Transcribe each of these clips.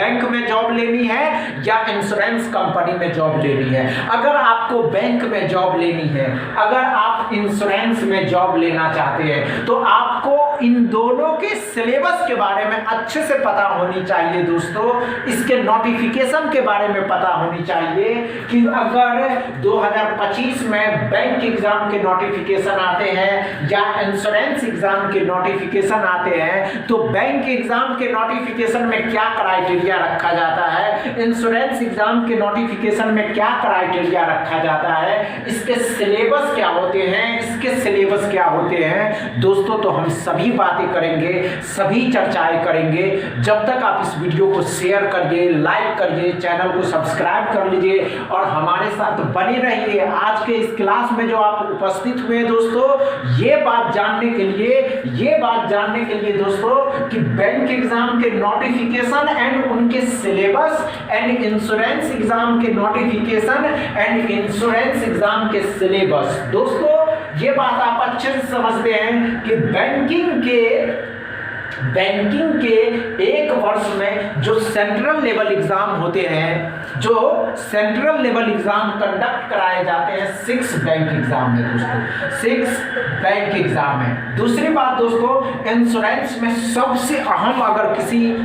Bank में job लेनी है या इंश्योरेंस कंपनी में जॉब लेनी है। अगर आपको बैंक में जॉब लेनी है, अगर आप इंश्योरेंस में जॉब लेना चाहते हैं, तो आपको इन दोनों के सिलेबस के बारे में अच्छे से पता होनी चाहिए दोस्तों। इसके नोटिफिकेशन के बारे में पता होनी चाहिए कि अगर 2025 में बैंक एग्जाम के नोटिफिकेशन आते हैं या इंश्योरेंस एग्जाम के नोटिफिकेशन आते हैं, तो बैंक एग्जाम के नोटिफिकेशन में क्या क्राइटेरिया रखा जाता है, इंश्योरेंस एग्जाम के नोटिफिकेशन में क्या क्राइटेरिया रखा जाता है, इसके सिलेबस क्या होते हैं, इसके सिलेबस क्या होते हैं दोस्तों। तो हम सभी बातें करेंगे, सभी चर्चाएं करेंगे। जब तक आप इस वीडियो को शेयर करिए, लाइक करिए, चैनल को सब्सक्राइब कर लीजिए और हमारे साथ बने रहिए। आज के इस क्लास में जो आप उपस्थित हुए दोस्तों, ये बात जानने के लिए दोस्तों कि बैंक एग्जाम के नोटिफिकेशन एंड उनके सिलेबस एंड इंश्योरेंस एग्जाम के नोटिफिकेशन एंड इंश्योरेंस एग्जाम के सिलेबस। दोस्तों ये बात आप अच्छे से समझते हैं कि बैंकिंग के एक वर्ष में जो सेंट्रल लेवल एग्जाम होते हैं, जो सेंट्रल लेवल एग्जाम कंडक्ट कराए जाते हैं 6 बैंक एग्जाम में दोस्तों, 6 बैंक एग्जाम है। दूसरी बात दोस्तों, इंश्योरेंस में सबसे अहम, अगर किसी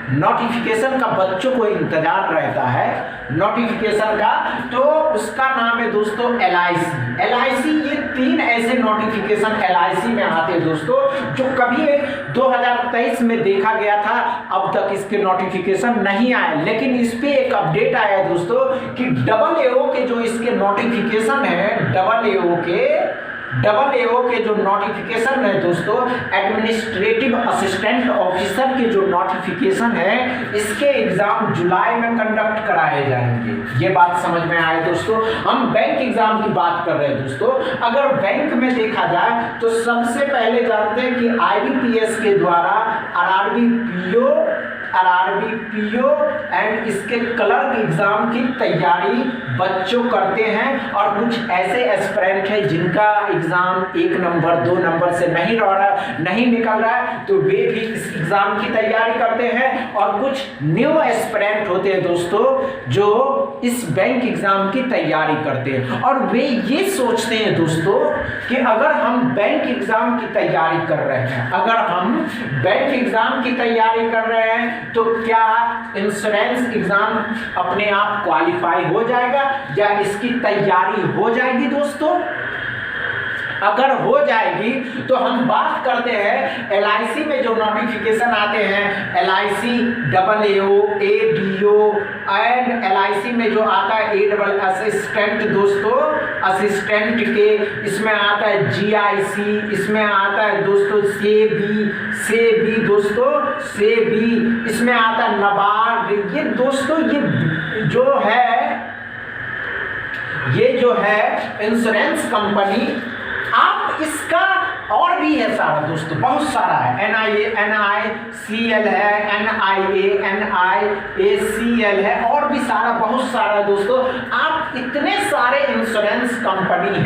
नोटिफिकेशन का बच्चों को इंतजार रहता है नोटिफिकेशन का, तो उसका नाम है दोस्तों LIC। ये 3 ऐसे नोटिफिकेशन LIC में आते हैं दोस्तों, जो कभी 2023 में देखा गया था, अब तक इसके नोटिफिकेशन नहीं आए। लेकिन इस पे एक अपडेट आया है दोस्तों कि AAO के जो इसके नोटिफिकेशन है, AAO के जो नोटिफिकेशन है दोस्तों, एडमिनिस्ट्रेटिव असिस्टेंट ऑफिसर के जो नोटिफिकेशन है, इसके एग्जाम जुलाई में कंडक्ट कराए जाएंगे। ये बात समझ में आए दोस्तों। हम बैंक एग्जाम की बात कर रहे हैं दोस्तों। अगर बैंक में देखा जाए तो सबसे पहले जानते हैं कि IBPS के द्वारा RRB PO एंड इसके क्लर्क एग्जाम की तैयारी बच्चों करते हैं। और कुछ ऐसे एस्पिरेंट हैं जिनका एग्जाम 1 नंबर 2 नंबर से नहीं निकल रहा है, तो वे भी इस एग्जाम की तैयारी करते हैं। और कुछ न्यू एस्पिरेंट होते हैं दोस्तों, जो इस बैंक एग्जाम की तैयारी करते हैं और वे ये सोचते हैं दोस्तों कि अगर हम बैंक एग्जाम की तैयारी कर रहे हैं, तो क्या इंश्योरेंस एग्जाम अपने आप क्वालिफाई हो जाएगा या इसकी तैयारी हो जाएगी दोस्तों। अगर हो जाएगी तो हम बात करते हैं LIC में जो नोटिफिकेशन आते हैं, LIC AAO ADO and LIC में जो आता है AAA असिस्टेंट दोस्तों, असिस्टेंट के इसमें आता है GIC, इसमें आता है दोस्तों सेबी दोस्तों, इसमें आता है NABARD। ये दोस्तों ये जो है इंश्योरेंस कंपनी, आप इसका और भी है सारा दोस्तों, बहुत सारा है। NICL है, NIACL है, और भी सारा बहुत सारा दोस्तों। आप इतने सारे इंश्योरेंस कंपनी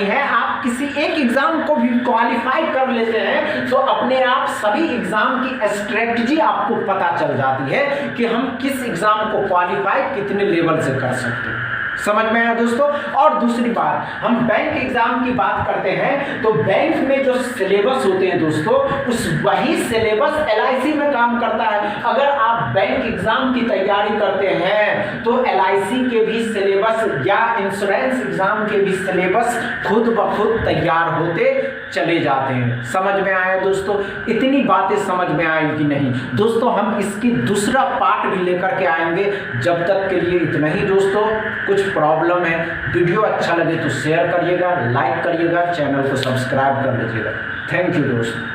है, आप किसी एक एग्जाम को भी क्वालिफाई कर लेते हैं तो अपने आप सभी एग्जाम की स्ट्रेटजी आपको पता चल जाती है कि हम किस एग्जाम को क्वालिफाई कितने लेवल से कर सकते हैं। समझ में आया दोस्तों। और दूसरी बात, हम बैंक एग्जाम की बात करते हैं तो बैंक में जो सिलेबस होते हैं दोस्तों, वही सिलेबस LIC में काम करता है। अगर आप बैंक एग्जाम की तैयारी करते हैं तो LIC के भी सिलेबस या इंश्योरेंस एग्जाम के भी सिलेबस खुद ब खुद तैयार होते चले जाते हैं। समझ में आया दोस्तों। इतनी बातें समझ में आएगी नहीं दोस्तों, हम इसकी दूसरा पार्ट भी लेकर के आएंगे। जब तक के लिए इतना ही दोस्तों। कुछ प्रॉब्लम है, वीडियो अच्छा लगे तो शेयर करिएगा, लाइक करिएगा, चैनल को सब्सक्राइब कर लीजिएगा। थैंक यू दोस्तों।